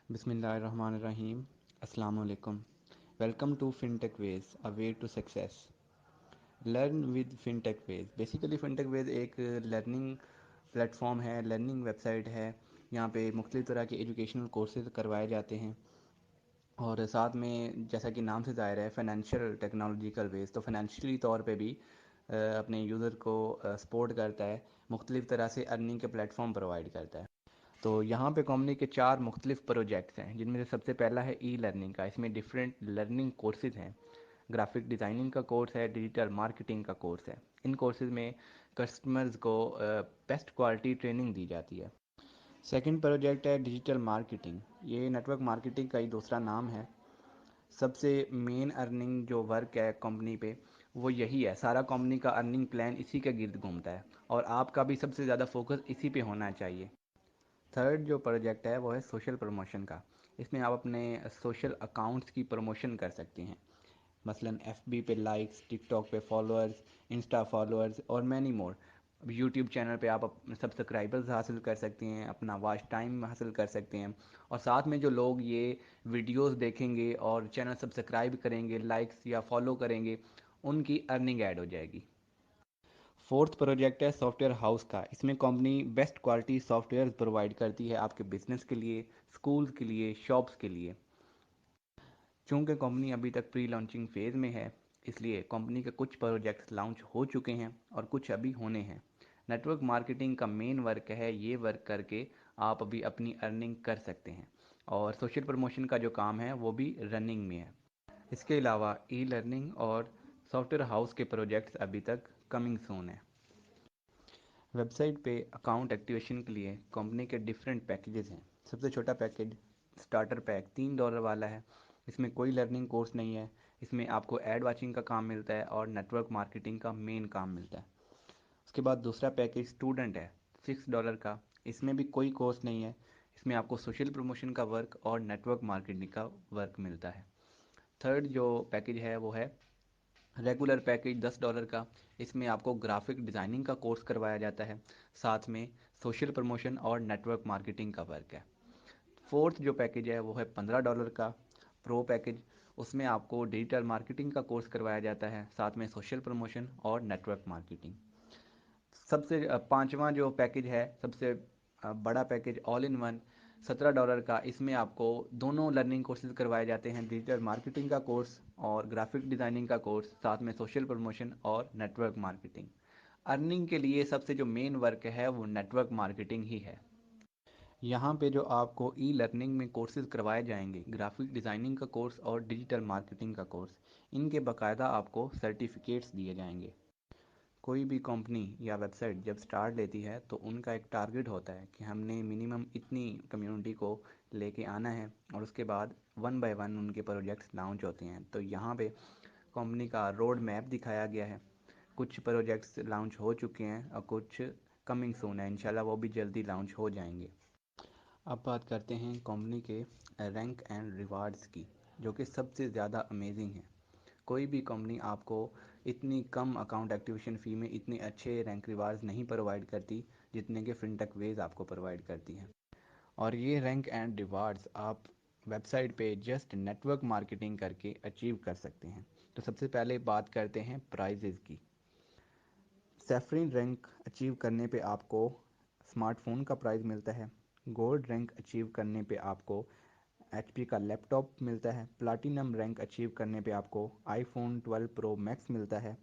बिस्मिल्लाहिर्रहमानिर्रहीम। अस्सलाम वालेकुम। Welcome to Fintech Ways, a way to success. Learn with Fintech Ways. Basically Fintech Ways एक learning platform है, learning website है। यहाँ पे मुख्तलिफ़ तरह के एजुकेशनल कोर्सेज करवाए जाते हैं और साथ में जैसा कि नाम से ज़ाहिर है फाइनेंशियल टेक्नोलॉजिकल वेज, तो फाइनेंशियली तौर पे भी अपने यूज़र को सपोर्ट करता है, मुख्तलिफ़ तरह से अर्निंग के प्लेटफॉर्म प्रोवाइड करता है। तो यहाँ पे कंपनी के 4 मुख्तलिफ प्रोजेक्ट्स हैं, जिनमें से सबसे पहला है ई लर्निंग का। इसमें डिफरेंट लर्निंग कोर्सेज हैं। ग्राफिक डिज़ाइनिंग का कोर्स है, डिजिटल मार्केटिंग का कोर्स है। इन कोर्सेज में कस्टमर्स को बेस्ट क्वालिटी ट्रेनिंग दी जाती है। सेकंड प्रोजेक्ट है डिजिटल मार्केटिंग। ये नेटवर्क मार्केटिंग का ही दूसरा नाम है। सबसे मेन अर्निंग जो वर्क है कंपनी पे, वो यही है। सारा कंपनी का अर्निंग प्लान इसी के गिर्द घूमता है और आपका भी सबसे ज़्यादा फोकस इसी पे होना चाहिए। थर्ड जो प्रोजेक्ट है वो है सोशल प्रमोशन का। इसमें आप अपने सोशल अकाउंट्स की प्रमोशन कर सकते हैं, मसलन एफबी पे लाइक्स, टिकटॉक पे फॉलोअर्स, इंस्टा फॉलोअर्स और मैनी मोर। यूट्यूब चैनल पे आप सब्सक्राइबर्स हासिल कर सकते हैं, अपना वॉच टाइम हासिल कर सकते हैं और साथ में जो लोग ये वीडियोस देखेंगे और चैनल सब्सक्राइब करेंगे, लाइक्स या फॉलो करेंगे, उनकी अर्निंग ऐड हो जाएगी। फोर्थ प्रोजेक्ट है सॉफ्टवेयर हाउस का। इसमें company best quality software provide करती है आपके बिजनेस के लिए, स्कूल्स के लिए, शॉप्स के लिए। चूँकि कंपनी अभी तक प्री लॉन्चिंग फेज़ में है, इसलिए कंपनी के कुछ प्रोजेक्ट्स लॉन्च हो चुके हैं और कुछ अभी होने हैं। नेटवर्क मार्केटिंग का मेन वर्क है, ये वर्क करके आप अभी अपनी अर्निंग कर सकते हैं और सोशल प्रमोशन का जो काम है वो भी रनिंग में है। इसके अलावा ई लर्निंग और सॉफ्टवेयर हाउस के प्रोजेक्ट्स अभी तक कमिंग सून है। वेबसाइट पे अकाउंट एक्टिवेशन के लिए कंपनी के डिफरेंट पैकेजेस हैं। सबसे छोटा पैकेज स्टार्टर पैक $3 वाला है। इसमें कोई लर्निंग कोर्स नहीं है। इसमें आपको एड वाचिंग का काम मिलता है और नेटवर्क मार्केटिंग का मेन काम मिलता है। उसके बाद दूसरा पैकेज स्टूडेंट है, $6 का। इसमें भी कोई कोर्स नहीं है। इसमें आपको सोशल प्रमोशन का वर्क और नेटवर्क मार्केटिंग का वर्क मिलता है। थर्ड जो पैकेज है वो है रेगुलर पैकेज $10 का। इसमें आपको ग्राफिक डिज़ाइनिंग का कोर्स करवाया जाता है, साथ में सोशल प्रमोशन और नेटवर्क मार्केटिंग का वर्क है। फोर्थ जो पैकेज है वो है $15 का प्रो पैकेज। उसमें आपको डिजिटल मार्केटिंग का कोर्स करवाया जाता है, साथ में सोशल प्रमोशन और नेटवर्क मार्केटिंग। सबसे पांचवा जो पैकेज है, सबसे बड़ा पैकेज ऑल इन वन, $17 का। इसमें आपको दोनों लर्निंग कोर्सेज करवाए जाते हैं, डिजिटल मार्केटिंग का कोर्स और ग्राफिक डिज़ाइनिंग का कोर्स, साथ में सोशल प्रमोशन और नेटवर्क मार्केटिंग। अर्निंग के लिए सबसे जो मेन वर्क है वो नेटवर्क मार्केटिंग ही है। यहाँ पे जो आपको ई लर्निंग में कोर्सेज करवाए जाएंगे, ग्राफिक डिज़ाइनिंग का कोर्स और डिजिटल मार्केटिंग का कोर्स, इनके बाकायदा आपको सर्टिफिकेट्स दिए जाएंगे। कोई भी कंपनी या वेबसाइट जब स्टार्ट लेती है तो उनका एक टारगेट होता है कि हमने मिनिमम इतनी कम्युनिटी को लेके आना है और उसके बाद वन बाय वन उनके प्रोजेक्ट्स लॉन्च होते हैं। तो यहाँ पे कंपनी का रोड मैप दिखाया गया है। कुछ प्रोजेक्ट्स लॉन्च हो चुके हैं और कुछ कमिंग सून है, इंशाल्लाह वो भी जल्दी लॉन्च हो जाएंगे। अब बात करते हैं कंपनी के रैंक एंड रिवार्ड्स की, जो कि सबसे ज़्यादा अमेजिंग है। कोई भी कंपनी आपको इतनी कम अकाउंट एक्टिवेशन फ़ी में इतने अच्छे रैंक रिवार्ड्स नहीं प्रोवाइड करती जितने कि फिनटेक वेज आपको प्रोवाइड करती है। और ये रैंक एंड रिवार्ड्स आप वेबसाइट पे जस्ट नेटवर्क मार्केटिंग करके अचीव कर सकते हैं। तो सबसे पहले बात करते हैं प्राइजेज़ की। सैफरिन रैंक अचीव करने पे आपको स्मार्टफोन का प्राइज़ मिलता है। गोल्ड रैंक अचीव करने पे आपको एचपी का लैपटॉप मिलता है। प्लाटिनम रैंक अचीव करने पे आपको आईफोन 12 प्रो मैक्स मिलता है।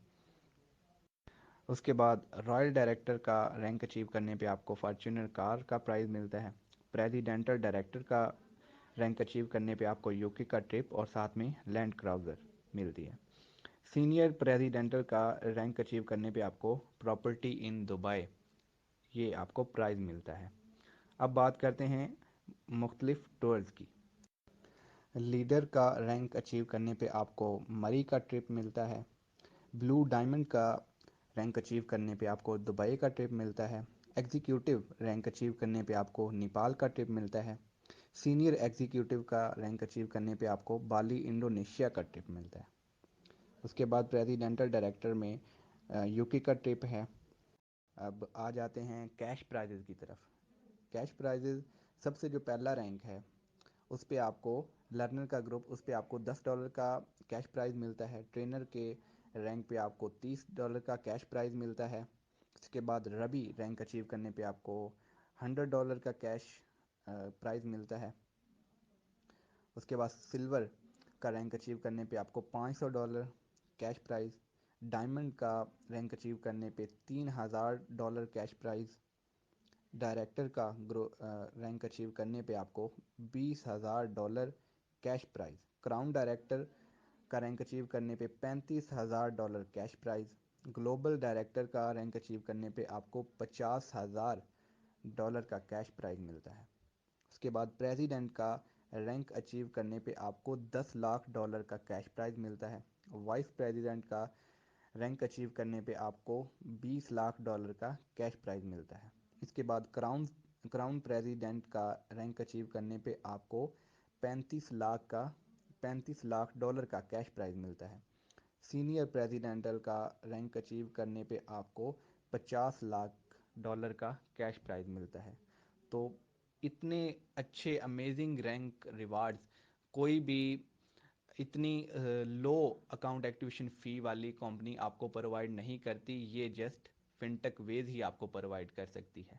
उसके बाद रॉयल डायरेक्टर का रैंक अचीव करने पे आपको फॉर्च्यूनर कार का प्राइज़ मिलता है। प्रेसिडेंटल डायरेक्टर का रैंक अचीव करने पे आपको यूके का ट्रिप और साथ में लैंड क्राउज़र मिलती है। सीनियर प्रेसिडेंटल का रैंक अचीव करने पे आपको प्रॉपर्टी इन दुबई, ये आपको प्राइज़ मिलता है। अब बात करते हैं मुख्तलिफ टूर्स की। लीडर का रैंक अचीव करने पे आपको मरी का ट्रिप मिलता है। ब्लू डायमंड का रैंक अचीव करने पे आपको दुबई का ट्रिप मिलता है। एग्जीक्यूटिव रैंक अचीव करने पे आपको नेपाल का ट्रिप मिलता है। सीनियर एग्जीक्यूटिव का रैंक अचीव करने पे आपको बाली इंडोनेशिया का ट्रिप मिलता है। उसके बाद प्रेसिडेंटल डायरेक्टर में यूके का ट्रिप है। अब आ जाते हैं कैश प्राइजेज़ की तरफ। कैश प्राइजेज़ सबसे जो पहला रैंक है اس پہ آپ کو لرنر کا گروپ، اس پہ آپ کو $10 کا کیش پرائز ملتا ہے. ٹرینر کے رینک پہ آپ کو $30 کا کیش پرائز ملتا ہے. اس کے بعد ربی رینک اچیو کرنے پہ آپ کو $100 کا کیش پرائز ملتا ہے. اس کے بعد سلور کا رینک اچیو کرنے پہ آپ کو $500 کیش پرائز. ڈائمنڈ کا رینک اچیو کرنے پہ $3000 کیش پرائز. ڈائریکٹر کا رینک اچیو کرنے پہ آپ کو $20000 کیش پرائز. کراؤن ڈائریکٹر کا رینک اچیو کرنے پہ $35000 کیش پرائز. گلوبل ڈائریکٹر کا رینک اچیو کرنے پہ آپ کو $50000 کا کیش پرائز ملتا ہے. اس کے بعد پریزیڈنٹ کا رینک اچیو کرنے پہ آپ کو $10 lakh کا کیش پرائز ملتا ہے. وائس پریزیڈنٹ کا رینک اچیو کرنے پہ آپ کو $20 lakh کا کیش پرائز ملتا ہے. اس کے بعد کراؤن پریزیڈنٹ کا رینک اچیو کرنے پہ آپ کو $35 lakh کا کیش پرائز ملتا ہے. سینئر پریزیڈنٹل کا رینک اچیو کرنے پہ آپ کو $50 lakh کا کیش پرائز ملتا ہے. تو اتنے اچھے امیزنگ رینک ریوارڈز کوئی بھی اتنی لو اکاؤنٹ ایکٹیویشن فی والی کمپنی آپ کو پرووائڈ نہیں کرتی. یہ جسٹ فنٹیک ویز ہی آپ کو پرووائڈ کر سکتی ہے.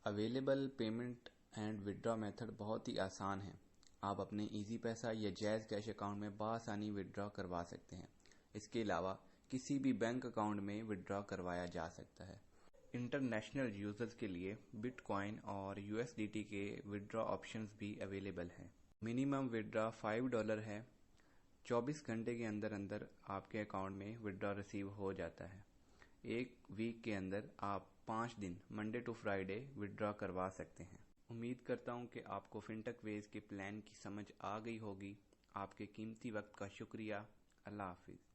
اویلیبل پیمنٹ اینڈ ودرا میتھڈ بہت ہی آسان ہے. آپ اپنے ایزی پیسہ یا جیز کیش اکاؤنٹ میں بآسانی ودرا کروا سکتے ہیں. اس کے علاوہ کسی بھی بینک اکاؤنٹ میں ودرا کروایا جا سکتا ہے. انٹرنیشنل یوزرز کے لیے بٹ کوائن اور USDT کے ودرا آپشنز بھی اویلیبل ہیں. منیمم ودرا $5 ہے. 24 گھنٹے کے اندر اندر آپ کے اکاؤنٹ میں ودرا ریسیو ہو جاتا ہے. ایک ویک کے اندر آپ 5 دن منڈے ٹو فرائیڈے ودرا کروا سکتے ہیں. امید کرتا ہوں کہ آپ کو فنٹیک ویز کے پلان کی سمجھ آ گئی ہوگی. آپ کے قیمتی وقت کا شکریہ. اللہ حافظ.